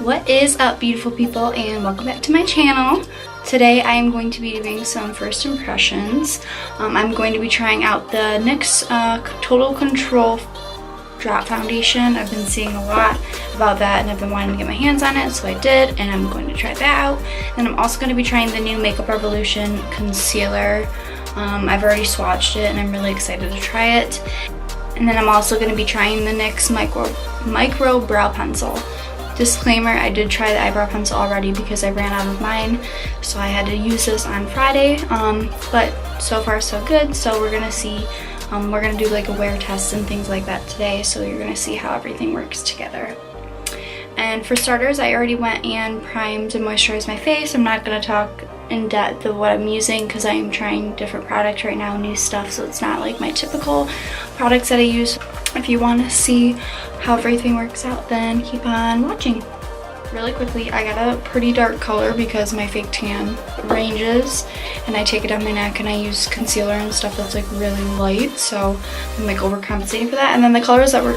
What is up, beautiful people, and welcome back to my channel. Today I am going to be doing some first impressions. I'm going to be trying out the NYX Total Control Drop Foundation. I've been seeing a lot about that and I've been wanting to get my hands on it, so I did, and I'm going to try that out. And I'm also going to be trying the new Makeup Revolution Concealer. I've already swatched it and I'm really excited to try it. And then I'm also going to be trying the NYX Micro Brow Pencil. Disclaimer, I did try the eyebrow pencil already because I ran out of mine, so I had to use this on Friday, but so far so good. So we're gonna see, we're gonna do like a wear test and things like that today, so you're gonna see how everything works together. And for starters, I already went and primed and moisturized my face. I'm not gonna talk in depth of what I'm using because I am trying different products right now, new stuff, so it's not like my typical products that I use. If you want to see how everything works out, then keep on watching. Really quickly, I got a pretty dark color because my fake tan ranges, and I take it on my neck and I use concealer and stuff that's like really light, so I'm like overcompensating for that. And then the colors that were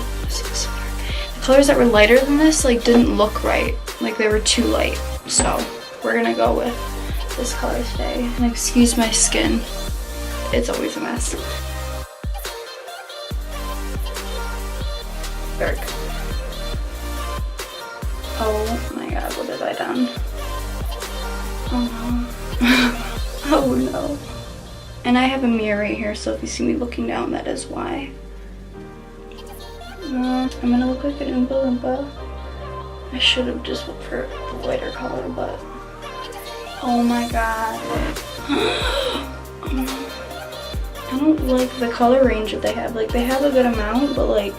lighter than this like didn't look right, like they were too light, so we're gonna go with this color today. And excuse my skin, it's always a mess. Dark. Oh my god, what have I done? Oh no. Oh no. And I have a mirror right here, so if you see me looking down, that is why. I'm gonna look like an Oompa Loompa. I should have just went for a lighter color, but oh my god. I don't like the color range that they have. Like, they have a good amount, but like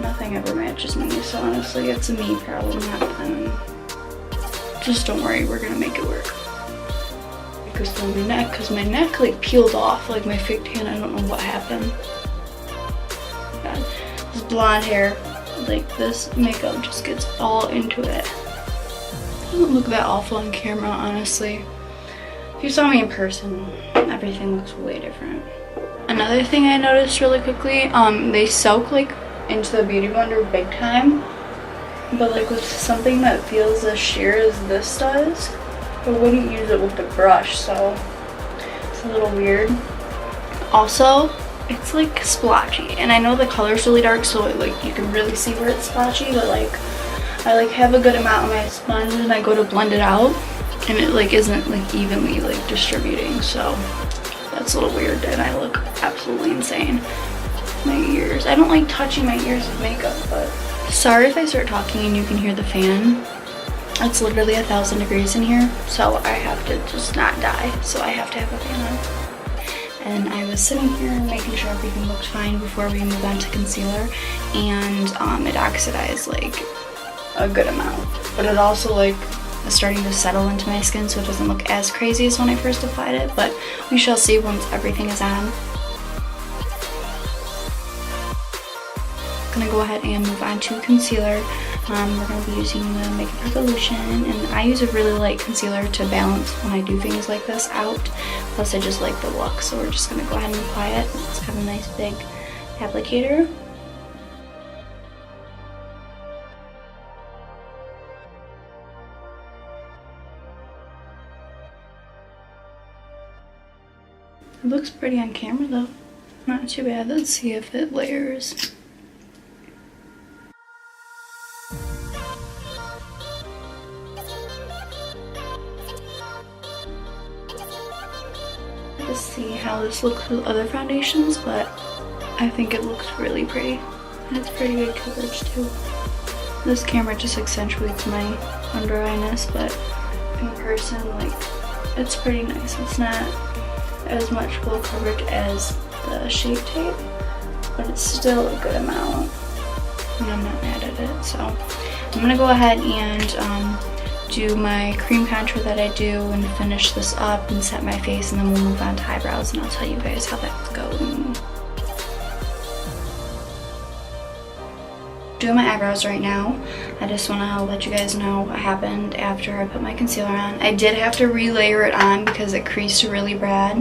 nothing ever matches me, so honestly it's a me problem, not them. Just don't worry, we're gonna make it work. Because on my neck, because my neck like peeled off, like my fake tan, I don't know what happened. God. This blonde hair, like this makeup just gets all into it. It doesn't look that awful on camera, honestly. If you saw me in person, everything looks way different. Another thing I noticed really quickly, they soak like into the beauty blender big time, but like with something that feels as sheer as this does, I wouldn't use it with the brush, so it's a little weird. Also, it's like splotchy, and I know the color's really dark, so like you can really see where it's splotchy, but like I like have a good amount on my sponge and I go to blend it out and it like isn't like evenly like distributing, so that's a little weird and I look absolutely insane. My ears, I don't like touching my ears with makeup, but sorry if I start talking and you can hear the fan. It's literally 1,000 degrees in here, so I have to just not die, so I have to have a fan on. And I was sitting here making sure everything looked fine before we moved on to concealer, and it oxidized like a good amount, but it also like is starting to settle into my skin, so it doesn't look as crazy as when I first applied it, but we shall see once everything is on. Gonna go ahead and move on to concealer. We're gonna be using the Makeup Revolution, and I use a really light concealer to balance when I do things like this out. Plus I just like the look, so we're just gonna go ahead and apply it. Let's have a nice big applicator. It looks pretty on camera though. Not too bad. Let's see if it layers. To see how this looks with other foundations, but I think it looks really pretty, and it's pretty good coverage too. This camera just accentuates my under eyiness, but in person, like, it's pretty nice. It's not as much full coverage as the Shape Tape, but it's still a good amount, and I'm not mad at it. So I'm gonna go ahead and do my cream contour that I do and finish this up and set my face, and then we'll move on to eyebrows and I'll tell you guys how that's going. Doing my eyebrows right now. I just want to let you guys know what happened after I put my concealer on. I did have to relayer it on because it creased really bad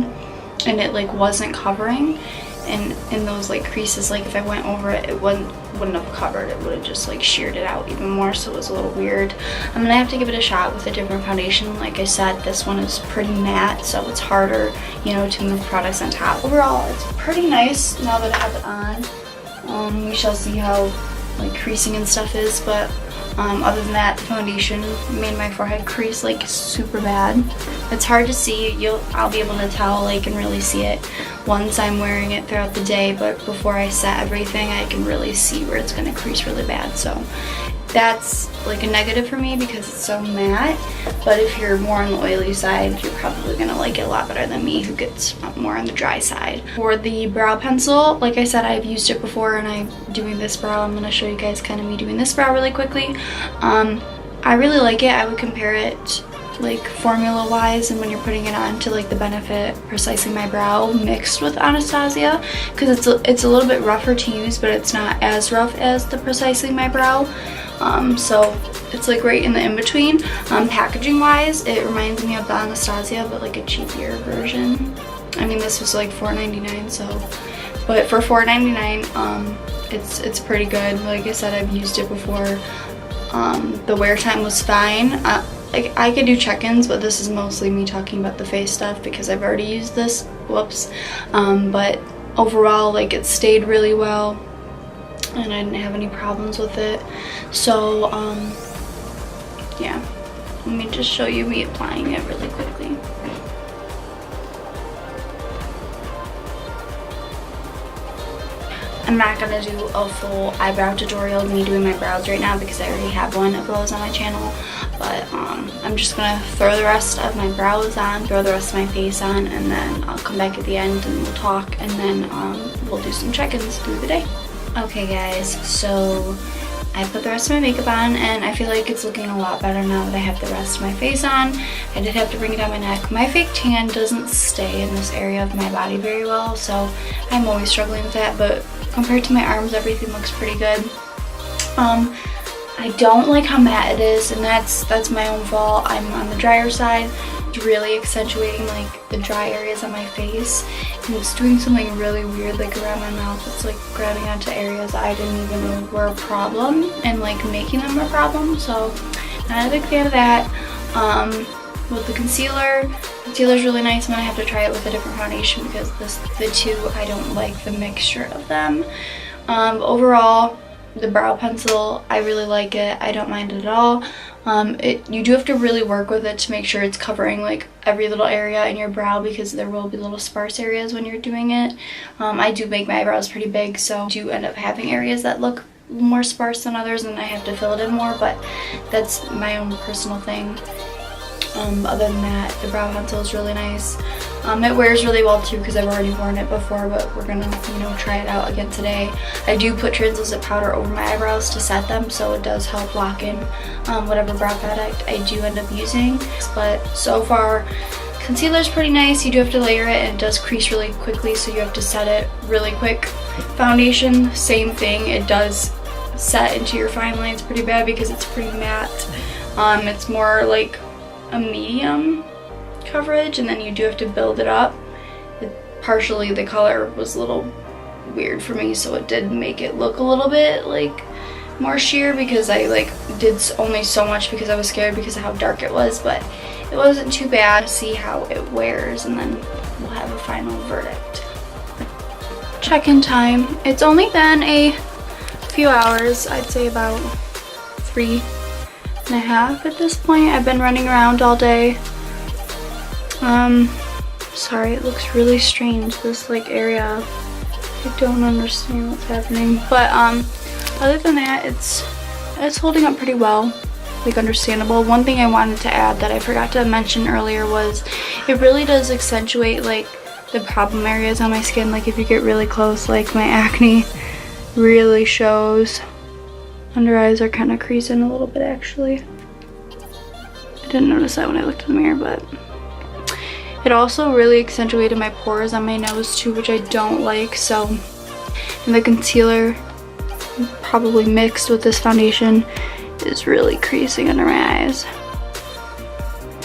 and it like wasn't covering, in those like creases. Like if I went over it, it wouldn't have covered, it would have just like sheared it out even more, so it was a little weird. I'm gonna have to give it a shot with a different foundation. Like I said, this one is pretty matte, so it's harder, you know, to move products on top. Overall, it's pretty nice now that I have it on. We shall see how like creasing and stuff is, but other than that, the foundation made my forehead crease like super bad. It's hard to see. I'll be able to tell, like, and really see it once I'm wearing it throughout the day, but before I set everything, I can really see where it's gonna crease really bad. So that's like a negative for me because it's so matte. But if you're more on the oily side, you're probably gonna like it a lot better than me, who gets more on the dry side. For the brow pencil, like I said, I've used it before, and I'm doing this brow. I'm gonna show you guys kind of me doing this brow really quickly. I really like it. I would compare it like formula wise, and when you're putting it on, to like the Benefit Precisely My Brow mixed with Anastasia, because it's a little bit rougher to use, but it's not as rough as the Precisely My Brow. So it's like right in the in-between. Packaging wise, it reminds me of the Anastasia, but like a cheaper version. I mean, this was like $4.99, so, but for $4.99, it's pretty good. Like I said, I've used it before. The wear time was fine. Like, I could do check-ins, but this is mostly me talking about the face stuff because I've already used this. Whoops. But overall, like, it stayed really well, and I didn't have any problems with it. So yeah, let me just show you me applying it really quickly. I'm not gonna do a full eyebrow tutorial of me doing my brows right now because I already have one of those on my channel, but I'm just gonna throw the rest of my brows on, throw the rest of my face on, and then I'll come back at the end and we'll talk, and then we'll do some check-ins through the day. Okay guys, so I put the rest of my makeup on, and I feel like it's looking a lot better now that I have the rest of my face on. I did have to bring it down my neck. My fake tan doesn't stay in this area of my body very well, so I'm always struggling with that, but compared to my arms, everything looks pretty good. I don't like how matte it is, and that's my own fault. I'm on the drier side. It's really accentuating like the dry areas on my face, and it's doing something really weird like around my mouth. It's like grabbing onto areas I didn't even know were a problem and like making them a problem, so not a big fan of that. With the concealer's really nice. I'm gonna have to try it with a different foundation because the two, I don't like the mixture of them. Overall, the brow pencil, I really like it. I don't mind it at all. You do have to really work with it to make sure it's covering like every little area in your brow, because there will be little sparse areas when you're doing it. I do make my eyebrows pretty big, so I do end up having areas that look more sparse than others, and I have to fill it in more, but that's my own personal thing. Other than that, the brow pencil is really nice. It wears really well too because I've already worn it before, but we're gonna, you know, try it out again today. I do put translucent powder over my eyebrows to set them, so it does help lock in whatever brow product I do end up using. But so far, concealer is pretty nice. You do have to layer it, and it does crease really quickly, so you have to set it really quick. Foundation, same thing. It does set into your fine lines pretty bad because it's pretty matte. It's more like a medium coverage, and then you do have to build it up. Partially the color was a little weird for me, so it did make it look a little bit like more sheer because I like did only so much because I was scared because of how dark it was, but it wasn't too bad. See how it wears, and then we'll have a final verdict. Check-in time. It's only been a few hours, I'd say about 3.5 at this point. I've been running around all day. Sorry, it looks really strange, this like area. I don't understand what's happening, but other than that, it's holding up pretty well, like understandable. One thing I wanted to add that I forgot to mention earlier was it really does accentuate like the problem areas on my skin. Like if you get really close, like my acne really shows. Under eyes are kind of creasing a little bit actually. I didn't notice that when I looked in the mirror, but it also really accentuated my pores on my nose too, which I don't like. So, and the concealer, probably mixed with this foundation, is really creasing under my eyes.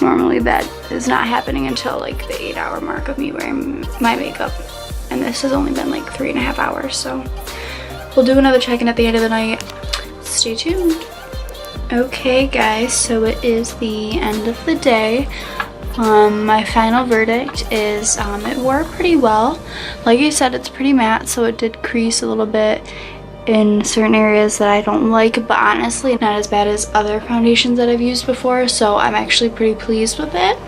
Normally that is not happening until like the 8-hour mark of me wearing my makeup, and this has only been like 3.5 hours, so we'll do another check-in at the end of the night. Stay tuned. Okay guys, so it is the end of the day. My final verdict is it wore pretty well. Like I said, it's pretty matte, so it did crease a little bit in certain areas that I don't like, but honestly not as bad as other foundations that I've used before, so I'm actually pretty pleased with it.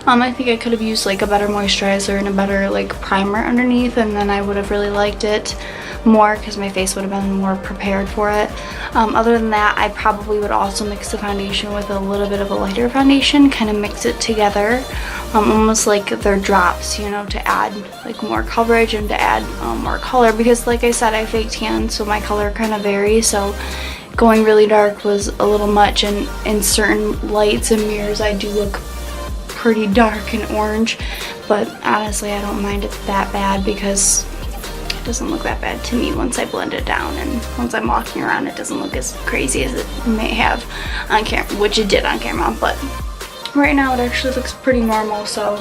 I think I could have used like a better moisturizer and a better like primer underneath, and then I would have really liked it more because my face would have been more prepared for it. Other than that, I probably would also mix the foundation with a little bit of a lighter foundation, kind of mix it together, almost like they're drops, you know, to add like more coverage and to add more color, because like I said, I fake tan, so my color kind of varies, so going really dark was a little much, and in certain lights and mirrors I do look pretty dark and orange, but honestly I don't mind it that bad because it doesn't look that bad to me once I blend it down, and once I'm walking around it doesn't look as crazy as it may have on camera, which it did on camera, but right now it actually looks pretty normal, so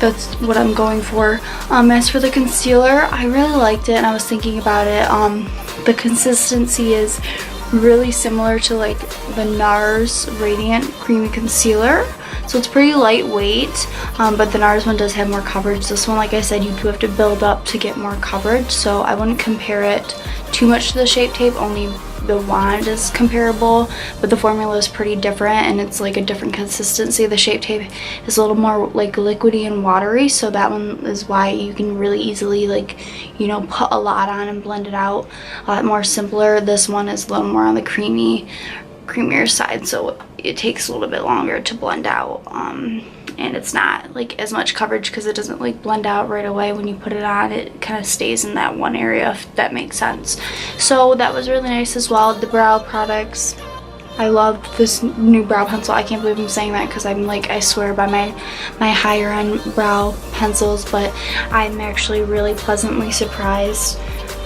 that's what I'm going for. As for the concealer, I really liked it, and I was thinking about it. The consistency is really similar to like the NARS Radiant Creamy Concealer, so it's pretty lightweight, but the NARS one does have more coverage. This one, like I said, you do have to build up to get more coverage, so I wouldn't compare it too much to the Shape Tape, only the wand is comparable, but the formula is pretty different and it's like a different consistency. The Shape Tape is a little more like liquidy and watery, so that one is why you can really easily, like, you know, put a lot on and blend it out a lot more simpler. This one is a little more on the creamier side, so it takes a little bit longer to blend out, and it's not like as much coverage because it doesn't like blend out right away when you put it on. It kind of stays in that one area, if that makes sense. So that was really nice as well. The brow products, I loved this new brow pencil. I can't believe I'm saying that because I'm like, I swear by my higher end brow pencils, but I'm actually really pleasantly surprised,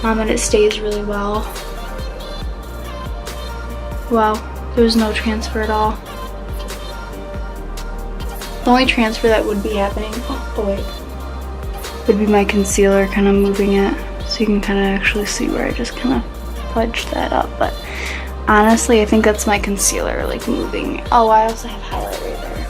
and it stays really well. Wow, there was no transfer at all. The only transfer that would be happening, oh wait, would be my concealer kind of moving it, so you can kind of actually see where I just kind of fudged that up, but honestly I think that's my concealer like moving. Oh, I also have highlight right there,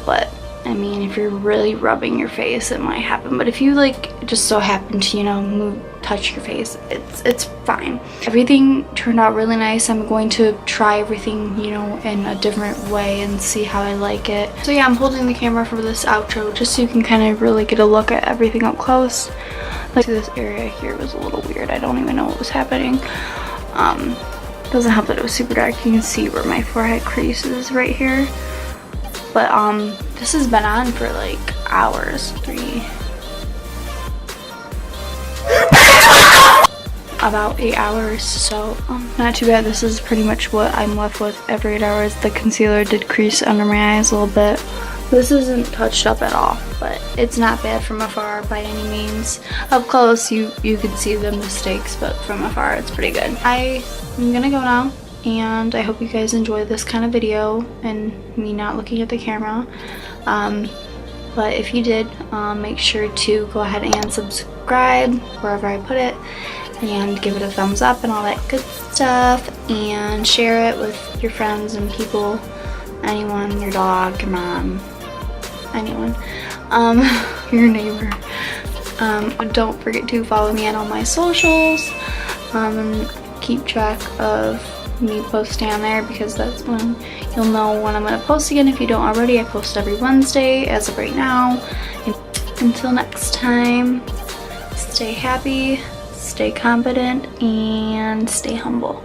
but I mean, if you're really rubbing your face it might happen, but if you like just so happen to, you know, touch your face, it's fine. Everything turned out really nice. I'm going to try everything, you know, in a different way and see how I like it. So yeah, I'm holding the camera for this outro just so you can kind of really get a look at everything up close. Like this area here was a little weird. I don't even know what was happening. Doesn't help that it was super dark. You can see where my forehead crease is right here. But this has been on for like hours, about 8 hours, so not too bad. This is pretty much what I'm left with every 8 hours. The concealer did crease under my eyes a little bit. This isn't touched up at all, but it's not bad from afar by any means. Up close you can see the mistakes, but from afar it's pretty good. I'm gonna go now, and I hope you guys enjoy this kind of video and me not looking at the camera. But if you did, make sure to go ahead and subscribe wherever I put it, and give it a thumbs up and all that good stuff, and share it with your friends and people, anyone, your dog, your mom, anyone, your neighbor. Don't forget to follow me on all my socials, and keep track of me posting on there, because that's when you'll know when I'm going to post again. If you don't already, I post every Wednesday as of right now. And until next time, stay happy, stay confident, and stay humble.